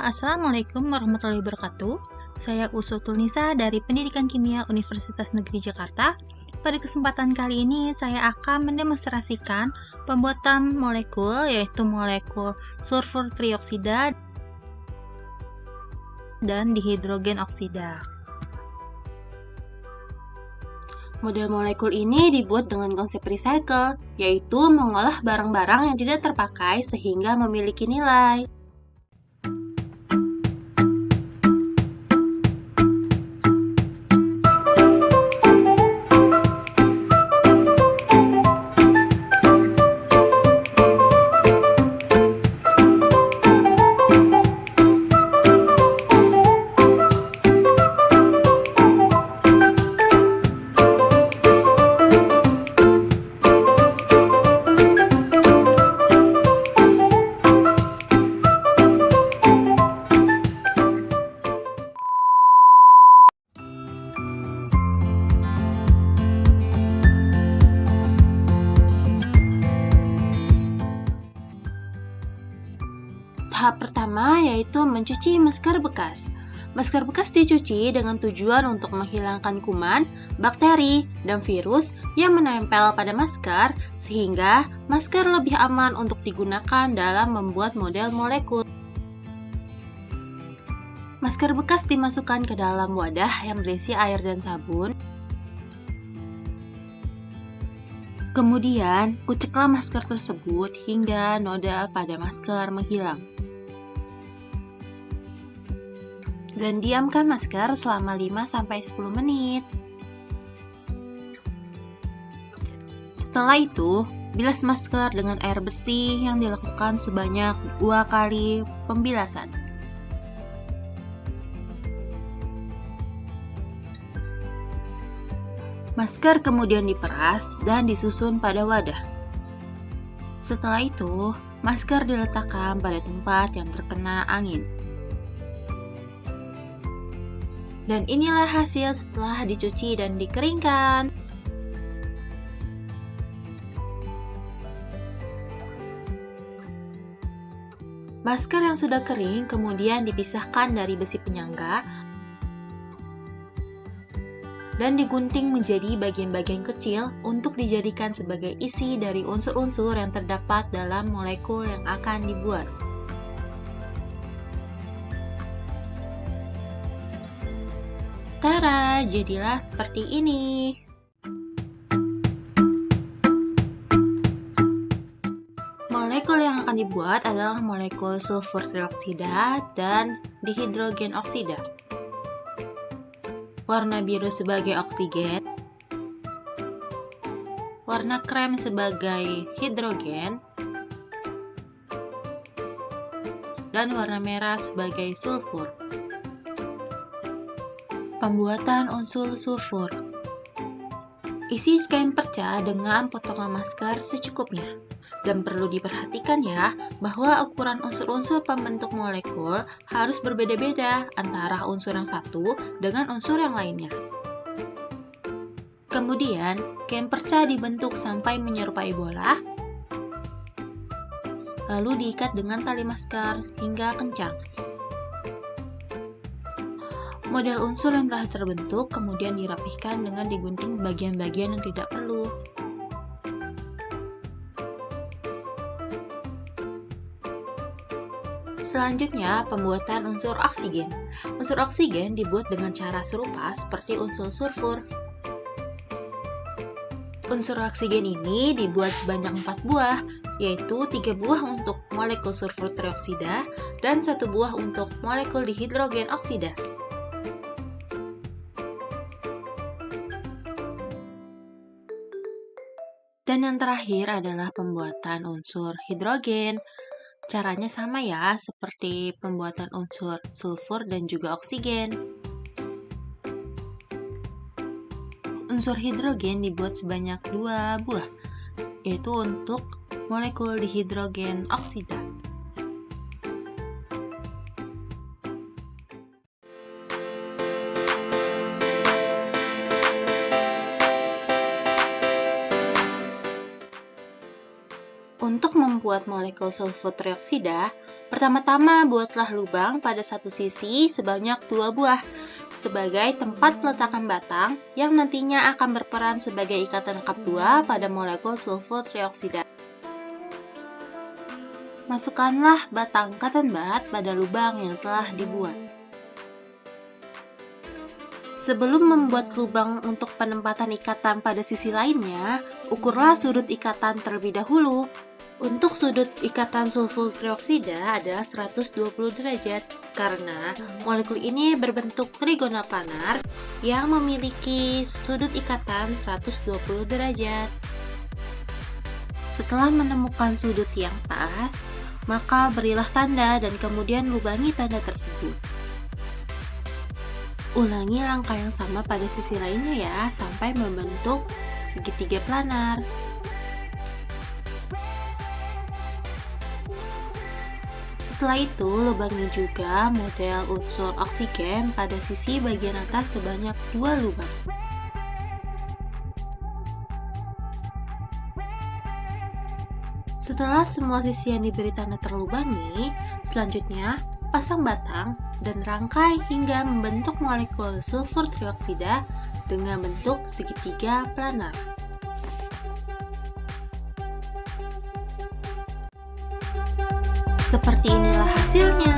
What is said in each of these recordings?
Assalamualaikum warahmatullahi wabarakatuh. Saya Uswatul Nisa dari Pendidikan Kimia Universitas Negeri Jakarta. Pada kesempatan kali ini saya akan mendemonstrasikan pembuatan molekul, yaitu molekul sulfur trioksida dan dihidrogen oksida. Model molekul ini dibuat dengan konsep recycle, yaitu mengolah barang-barang yang tidak terpakai sehingga memiliki nilai. Tahap pertama yaitu mencuci masker bekas. Masker bekas dicuci dengan tujuan untuk menghilangkan kuman, bakteri, dan virus yang menempel pada masker sehingga masker lebih aman untuk digunakan dalam membuat model molekul. Masker bekas dimasukkan ke dalam wadah yang berisi air dan sabun. Kemudian, kuceklah masker tersebut hingga noda pada masker menghilang. Dan diamkan masker selama 5-10 menit. Setelah itu, bilas masker dengan air bersih yang dilakukan sebanyak 2 kali pembilasan. Masker kemudian diperas dan disusun pada wadah. Setelah itu, masker diletakkan pada tempat yang terkena angin. Dan inilah hasil setelah dicuci dan dikeringkan. Masker yang sudah kering kemudian dipisahkan dari besi penyangga dan digunting menjadi bagian-bagian kecil untuk dijadikan sebagai isi dari unsur-unsur yang terdapat dalam molekul yang akan dibuat. Tara, jadilah seperti ini. Molekul yang akan dibuat adalah molekul sulfur trioksida dan dihidrogen oksida. Warna biru sebagai oksigen, warna krem sebagai hidrogen, dan warna merah sebagai sulfur. Pembuatan unsur sulfur. Isi kain perca dengan potongan masker secukupnya. Dan perlu diperhatikan ya, bahwa ukuran unsur-unsur pembentuk molekul harus berbeda-beda antara unsur yang satu dengan unsur yang lainnya. Kemudian, kain perca dibentuk sampai menyerupai bola, lalu diikat dengan tali masker hingga kencang. Model unsur yang telah terbentuk kemudian dirapihkan dengan digunting bagian-bagian yang tidak perlu. Selanjutnya, pembuatan unsur oksigen. Unsur oksigen dibuat dengan cara serupa seperti unsur sulfur. Unsur oksigen ini dibuat sebanyak 4 buah, yaitu 3 buah untuk molekul sulfur trioksida dan 1 buah untuk molekul dihidrogen oksida. Dan yang terakhir adalah pembuatan unsur hidrogen. Caranya sama ya, seperti pembuatan unsur sulfur dan juga oksigen. Unsur hidrogen dibuat sebanyak 2 buah, yaitu untuk molekul dihidrogen oksida. Untuk membuat membuat molekul sulfur trioksida, pertama-tama buatlah lubang pada satu sisi sebanyak 2 buah sebagai tempat peletakan batang yang nantinya akan berperan sebagai ikatan kap 2 pada molekul sulfur trioksida. Masukkanlah batang cotton bud pada lubang yang telah dibuat. Sebelum membuat lubang untuk penempatan ikatan pada sisi lainnya, ukurlah sudut ikatan terlebih dahulu. Untuk sudut ikatan sulfur trioksida adalah 120 derajat karena molekul ini berbentuk trigonal planar yang memiliki sudut ikatan 120 derajat. Setelah menemukan sudut yang pas, maka berilah tanda dan kemudian lubangi tanda tersebut. Ulangi langkah yang sama pada sisi lainnya ya, sampai membentuk segitiga planar. Setelah itu, lubangi juga model unsur oksigen pada sisi bagian atas sebanyak 2 lubang. Setelah semua sisi yang diberi tanda terlubangi, selanjutnya pasang batang dan rangkai hingga membentuk molekul sulfur trioksida dengan bentuk segitiga planar. Seperti inilah hasilnya.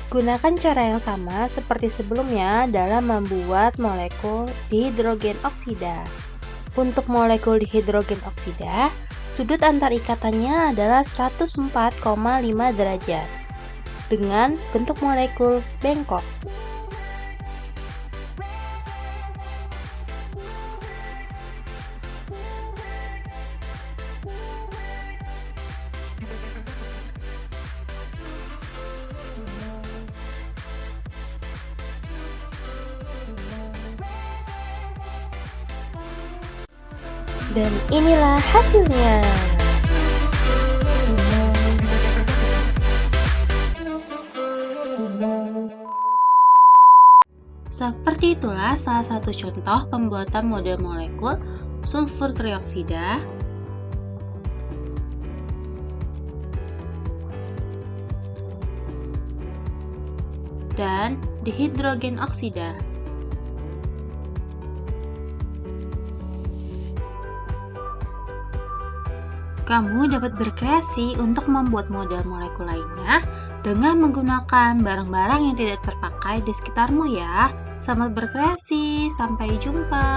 Gunakan cara yang sama seperti sebelumnya dalam membuat molekul dihidrogen oksida. Untuk molekul dihidrogen oksida, sudut antar ikatannya adalah 104,5 derajat dengan bentuk molekul bengkok. Dan inilah hasilnya. Seperti itulah salah satu contoh pembuatan model molekul sulfur trioksida dan dihidrogen oksida. Kamu dapat berkreasi untuk membuat model molekul lainnya dengan menggunakan barang-barang yang tidak terpakai di sekitarmu ya. Selamat berkreasi, sampai jumpa.